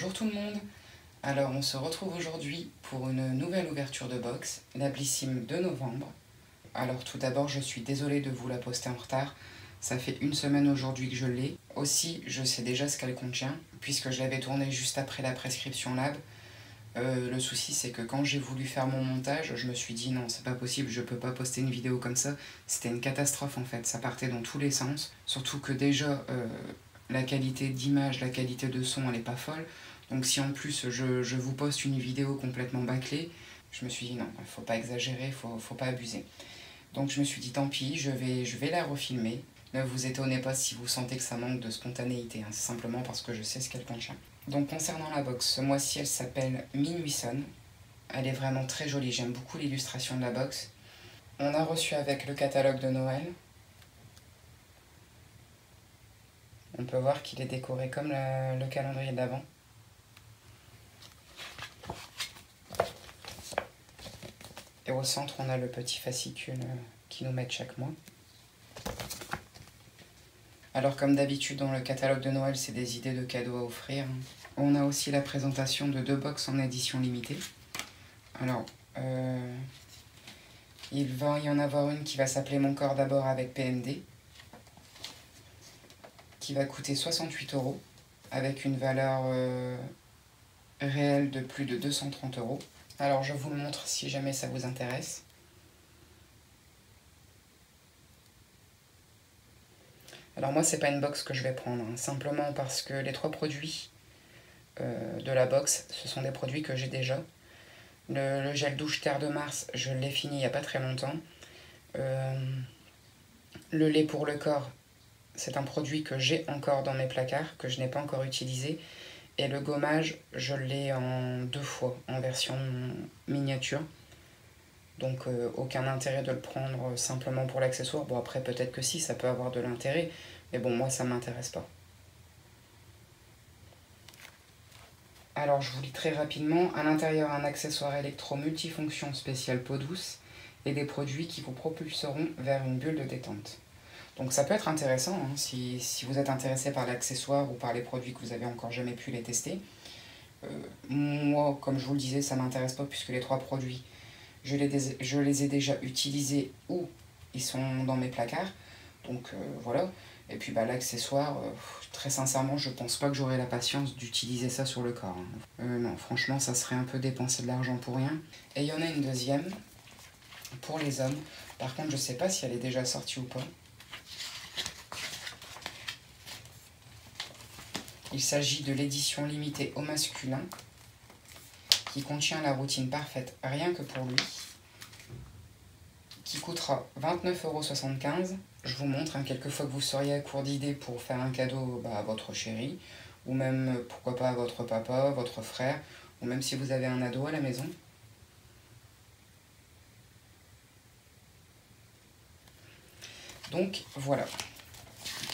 Bonjour tout le monde. Alors on se retrouve aujourd'hui pour une nouvelle ouverture de box, la Blissim de novembre. Alors tout d'abord je suis désolée de vous la poster en retard, ça fait une semaine aujourd'hui que je l'ai. Aussi je sais déjà ce qu'elle contient, puisque je l'avais tournée juste après la prescription lab. Le souci c'est que quand j'ai voulu faire mon montage, je me suis dit non c'est pas possible, je peux pas poster une vidéo comme ça. C'était une catastrophe en fait, ça partait dans tous les sens. Surtout que déjà la qualité d'image, la qualité de son elle est pas folle. Donc si en plus je vous poste une vidéo complètement bâclée, je me suis dit non, faut pas exagérer, faut pas abuser. Donc je me suis dit tant pis, je vais la refilmer. Ne vous étonnez pas si vous sentez que ça manque de spontanéité, hein, c'est simplement parce que je sais ce qu'elle contient. Donc concernant la box, ce mois-ci elle s'appelle Minuit sonne. Elle est vraiment très jolie, j'aime beaucoup l'illustration de la box. On a reçu avec le catalogue de Noël. On peut voir qu'il est décoré comme le calendrier de l'Avent. Et au centre, on a le petit fascicule qui nous met chaque mois. Alors comme d'habitude dans le catalogue de Noël, c'est des idées de cadeaux à offrir. On a aussi la présentation de 2 box en édition limitée. Alors, il va y en avoir une qui va s'appeler Mon corps d'abord avec PMD, qui va coûter 68 € avec une valeur réelle de plus de 230 €. Alors je vous le montre si jamais ça vous intéresse. Alors moi c'est pas une box que je vais prendre, hein, simplement parce que les 3 produits de la box, ce sont des produits que j'ai déjà. Le gel douche Terre de Mars, je l'ai fini il n'y a pas très longtemps. Le lait pour le corps, c'est un produit que j'ai encore dans mes placards, que je n'ai pas encore utilisé. Et le gommage, je l'ai en 2 fois, en version miniature. Donc aucun intérêt de le prendre simplement pour l'accessoire. Bon après peut-être que si, ça peut avoir de l'intérêt. Mais bon, moi ça ne m'intéresse pas. Alors je vous lis très rapidement. À l'intérieur, un accessoire électro multifonction spécial peau douce et des produits qui vous propulseront vers une bulle de détente. Donc ça peut être intéressant hein, si vous êtes intéressé par l'accessoire ou par les produits que vous avez encore jamais pu les tester. Moi, comme je vous le disais, ça ne m'intéresse pas puisque les 3 produits, je les ai déjà utilisés ou ils sont dans mes placards. Donc voilà. Et puis bah, l'accessoire, très sincèrement, je pense pas que j'aurai la patience d'utiliser ça sur le corps. Hein. Non, franchement, ça serait un peu dépenser de l'argent pour rien. Et il y en a une deuxième, pour les hommes. Par contre, je sais pas si elle est déjà sortie ou pas. Il s'agit de l'édition limitée au masculin, qui contient la routine parfaite rien que pour lui, qui coûtera 29,75 €. Je vous montre, hein, quelquefois que vous seriez à court d'idées pour faire un cadeau à votre chéri, ou même, pourquoi pas, à votre papa, votre frère, ou même si vous avez un ado à la maison. Donc, voilà.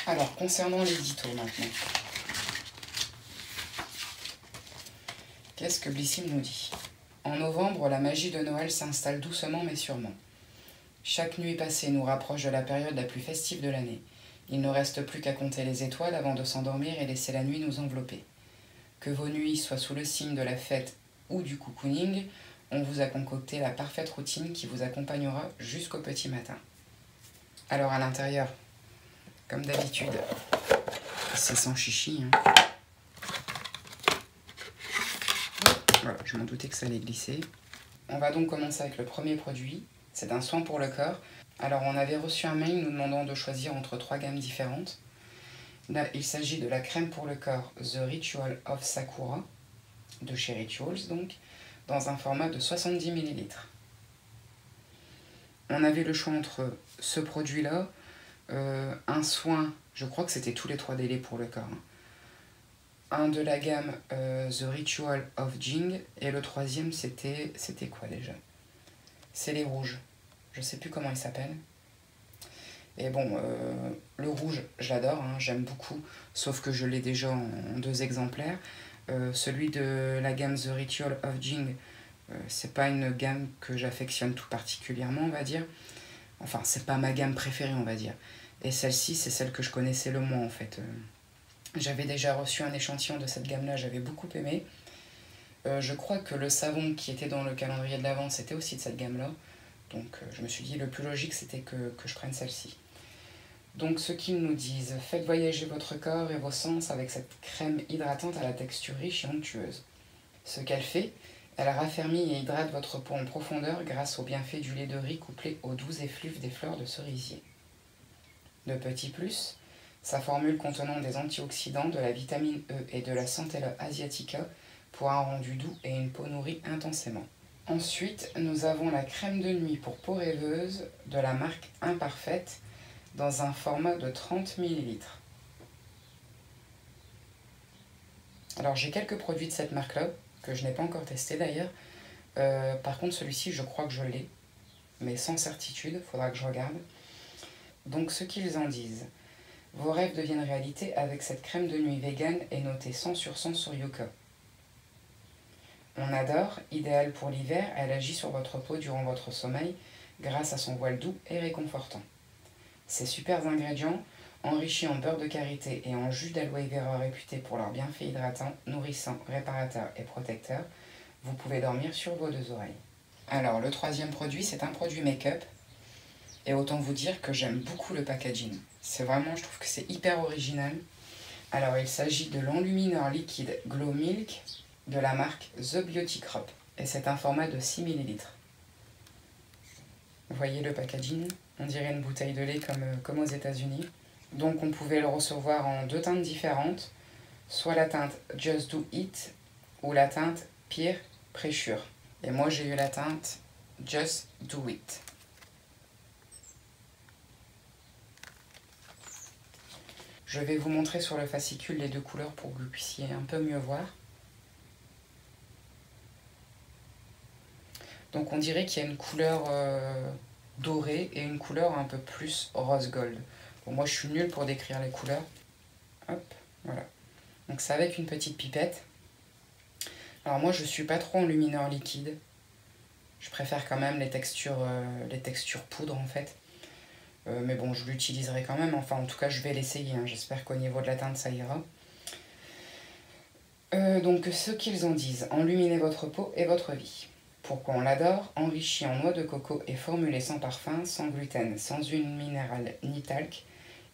Alors, concernant l'édito maintenant. Qu'est-ce que Blissim nous dit? En novembre, la magie de Noël s'installe doucement mais sûrement. Chaque nuit passée nous rapproche de la période la plus festive de l'année. Il ne reste plus qu'à compter les étoiles avant de s'endormir et laisser la nuit nous envelopper. Que vos nuits soient sous le signe de la fête ou du cocooning, on vous a concocté la parfaite routine qui vous accompagnera jusqu'au petit matin. Alors à l'intérieur, comme d'habitude, c'est sans chichi. Hein. Voilà, je m'en doutais que ça allait glisser. On va donc commencer avec le premier produit. C'est un soin pour le corps. Alors on avait reçu un mail nous demandant de choisir entre 3 gammes différentes. Là, il s'agit de la crème pour le corps The Ritual of Sakura, de chez Rituals donc, dans un format de 70 ml. On avait le choix entre ce produit-là, un soin, je crois que c'était tous les 3 délais pour le corps, hein. Un de la gamme The Ritual of Jing, et le troisième c'était quoi déjà? C'est les rouges, je sais plus comment ils s'appellent. Et bon, le rouge, je l'adore, hein, j'aime beaucoup, sauf que je l'ai déjà en 2 exemplaires. Celui de la gamme The Ritual of Jing, c'est pas une gamme que j'affectionne tout particulièrement, on va dire. Enfin, c'est pas ma gamme préférée, on va dire. Et celle-ci, c'est celle que je connaissais le moins, en fait. J'avais déjà reçu un échantillon de cette gamme-là, j'avais beaucoup aimé. Je crois que le savon qui était dans le calendrier de l'Avent, c'était aussi de cette gamme-là. Donc je me suis dit, le plus logique, c'était que je prenne celle-ci. Donc ce qu'ils nous disent, faites voyager votre corps et vos sens avec cette crème hydratante à la texture riche et onctueuse. Ce qu'elle fait, elle raffermit et hydrate votre peau en profondeur grâce aux bienfaits du lait de riz couplé aux doux effluves des fleurs de cerisier. De petits plus, sa formule contenant des antioxydants, de la vitamine E et de la Centella asiatica pour un rendu doux et une peau nourrie intensément. Ensuite, nous avons la crème de nuit pour peau rêveuse de la marque Imparfaite dans un format de 30 ml. Alors j'ai quelques produits de cette marque-là, que je n'ai pas encore testé d'ailleurs. Par contre celui-ci je crois que je l'ai, mais sans certitude, il faudra que je regarde. Donc ce qu'ils en disent. Vos rêves deviennent réalité avec cette crème de nuit vegan et notée 100 sur 100 sur Yuka. On adore, idéale pour l'hiver, elle agit sur votre peau durant votre sommeil grâce à son voile doux et réconfortant. Ces super ingrédients, enrichis en beurre de karité et en jus d'aloe vera réputés pour leurs bienfaits hydratants, nourrissants, réparateurs et protecteurs, vous pouvez dormir sur vos deux oreilles. Alors, le troisième produit, c'est un produit make-up. Et autant vous dire que j'aime beaucoup le packaging. C'est vraiment, je trouve que c'est hyper original. Alors, il s'agit de l'enlumineur liquide Glow Milk de la marque The Beauty Crop. Et c'est un format de 6 ml. Vous voyez le packaging? On dirait une bouteille de lait comme aux États-Unis. Donc on pouvait le recevoir en deux teintes différentes, soit la teinte Just Do It ou la teinte Peer Pressure. Et moi j'ai eu la teinte Just Do It. Je vais vous montrer sur le fascicule les deux couleurs pour que vous puissiez un peu mieux voir. Donc on dirait qu'il y a une couleur dorée et une couleur un peu plus rose gold. Bon, moi je suis nulle pour décrire les couleurs. Hop, voilà. Donc c'est avec une petite pipette. Alors moi je suis pas trop enlumineur liquide. Je préfère quand même les textures poudre en fait. Mais bon, je l'utiliserai quand même. Enfin, en tout cas, je vais l'essayer. Hein. J'espère qu'au niveau de la teinte, ça ira. Donc, ce qu'ils en disent, enluminez votre peau et votre vie. Pourquoi on l'adore? Enrichi en noix de coco et formulé sans parfum, sans gluten, sans huile minérale ni talc,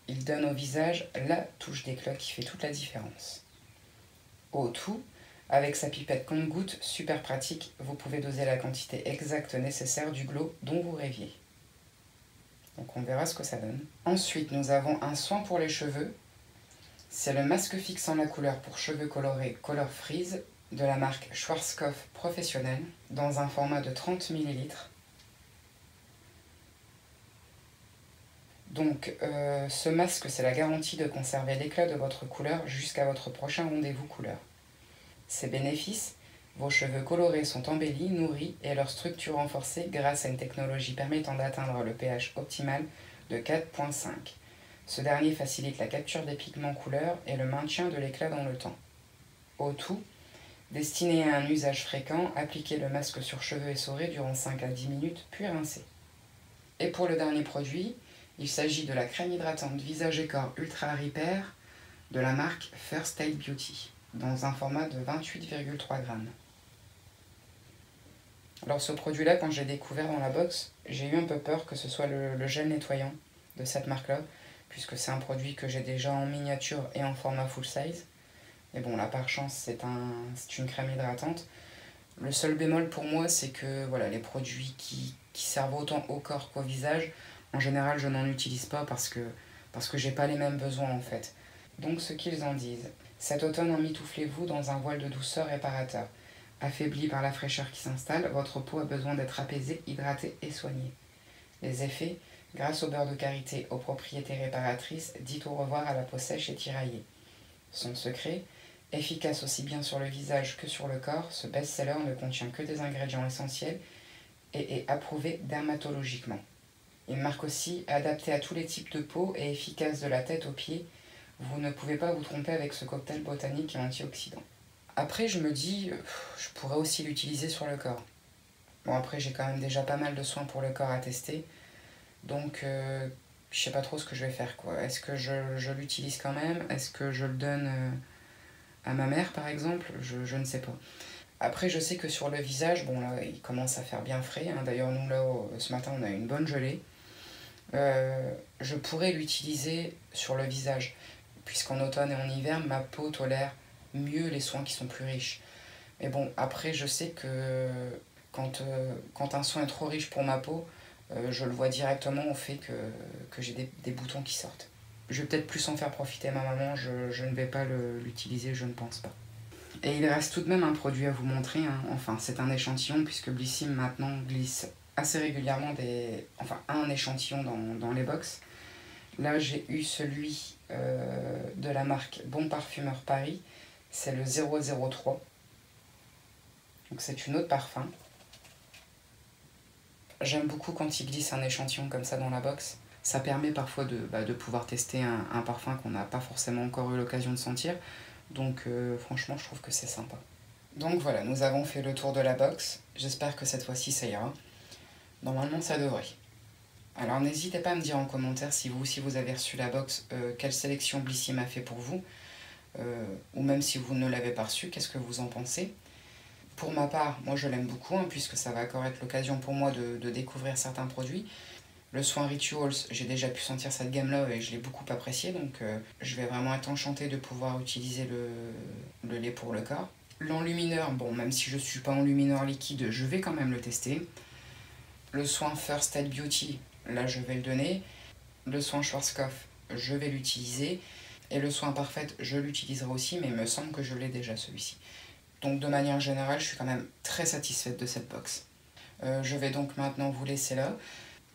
il donne au visage la touche d'éclat qui fait toute la différence. Au tout, avec sa pipette compte-gouttes super pratique, vous pouvez doser la quantité exacte nécessaire du glow dont vous rêviez. Donc on verra ce que ça donne. Ensuite, nous avons un soin pour les cheveux. C'est le masque fixant la couleur pour cheveux colorés Color Freeze de la marque Schwarzkopf Professionnel dans un format de 30 ml. Donc ce masque, c'est la garantie de conserver l'éclat de votre couleur jusqu'à votre prochain rendez-vous couleur. Ses bénéfices, vos cheveux colorés sont embellis, nourris et leur structure renforcée grâce à une technologie permettant d'atteindre le pH optimal de 4,5. Ce dernier facilite la capture des pigments couleurs et le maintien de l'éclat dans le temps. Au tout, destiné à un usage fréquent, appliquez le masque sur cheveux essorés durant 5 à 10 minutes, puis rincez. Et pour le dernier produit, il s'agit de la crème hydratante visage et corps Ultra Repair de la marque First Aid Beauty, dans un format de 28,3 grammes. Alors ce produit-là, quand j'ai découvert dans la box, j'ai eu un peu peur que ce soit le gel nettoyant de cette marque-là, puisque c'est un produit que j'ai déjà en miniature et en format full size. Et bon, là par chance, c'est une crème hydratante. Le seul bémol pour moi, c'est que voilà, les produits qui servent autant au corps qu'au visage, en général, je n'en utilise pas parce que j'ai pas les mêmes besoins en fait. Donc ce qu'ils en disent. Cet automne, emmitouflez-vous dans un voile de douceur réparateur. Affaibli par la fraîcheur qui s'installe, votre peau a besoin d'être apaisée, hydratée et soignée. Les effets, grâce au beurre de karité aux propriétés réparatrices, dites au revoir à la peau sèche et tiraillée. Son secret, efficace aussi bien sur le visage que sur le corps, ce best-seller ne contient que des ingrédients essentiels et est approuvé dermatologiquement. Il marque aussi adapté à tous les types de peau et efficace de la tête aux pieds. Vous ne pouvez pas vous tromper avec ce cocktail botanique et antioxydant. Après, je me dis, je pourrais aussi l'utiliser sur le corps. Bon, après, j'ai quand même déjà pas mal de soins pour le corps à tester. Donc, Je sais pas trop ce que je vais faire, quoi. Est-ce que je l'utilise quand même? Est-ce que je le donne à ma mère, par exemple? Je ne sais pas. Après, je sais que sur le visage, bon là, il commence à faire bien frais, hein. D'ailleurs, nous, là, ce matin, on a eu une bonne gelée. Je pourrais l'utiliser sur le visage, puisqu'en automne et en hiver, ma peau tolère mieux les soins qui sont plus riches. Mais bon, après, je sais que quand un soin est trop riche pour ma peau, je le vois directement au fait que j'ai des boutons qui sortent. Je vais peut-être plus en faire profiter ma maman, je ne vais pas l'utiliser, je ne pense pas. Et il reste tout de même un produit à vous montrer, hein. Enfin, c'est un échantillon, puisque Blissim maintenant glisse assez régulièrement un échantillon dans les box. Là, j'ai eu celui de la marque Bon Parfumeur Paris, c'est le 003. Donc c'est une eau de parfum. J'aime beaucoup quand il glisse un échantillon comme ça dans la box. Ça permet parfois de pouvoir tester un parfum qu'on n'a pas forcément encore eu l'occasion de sentir. Donc franchement, je trouve que c'est sympa. Donc voilà, nous avons fait le tour de la box. J'espère que cette fois-ci, ça ira. Normalement, ça devrait. Alors n'hésitez pas à me dire en commentaire si vous aussi vous avez reçu la box, quelle sélection Blissim a fait pour vous. Ou même si vous ne l'avez pas reçue, qu'est-ce que vous en pensez? Pour ma part, moi je l'aime beaucoup, hein, puisque ça va encore être l'occasion pour moi de découvrir certains produits. Le soin Rituals, j'ai déjà pu sentir cette gamme-là et je l'ai beaucoup apprécié, donc je vais vraiment être enchantée de pouvoir utiliser le lait pour le corps. L'enlumineur, bon, même si je ne suis pas enlumineur liquide, je vais quand même le tester. Le soin First Aid Beauty, là je vais le donner. Le soin Schwarzkopf, je vais l'utiliser. Et le soin Parfait, je l'utiliserai aussi, mais il me semble que je l'ai déjà celui-ci. Donc de manière générale, je suis quand même très satisfaite de cette box. Je vais donc maintenant vous laisser là.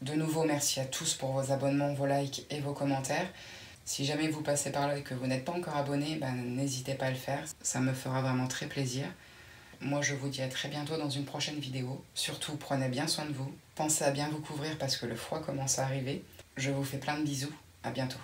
De nouveau, merci à tous pour vos abonnements, vos likes et vos commentaires. Si jamais vous passez par là et que vous n'êtes pas encore abonné, n'hésitez pas à le faire. Ça me fera vraiment très plaisir. Moi, je vous dis à très bientôt dans une prochaine vidéo. Surtout, prenez bien soin de vous. Pensez à bien vous couvrir parce que le froid commence à arriver. Je vous fais plein de bisous. À bientôt.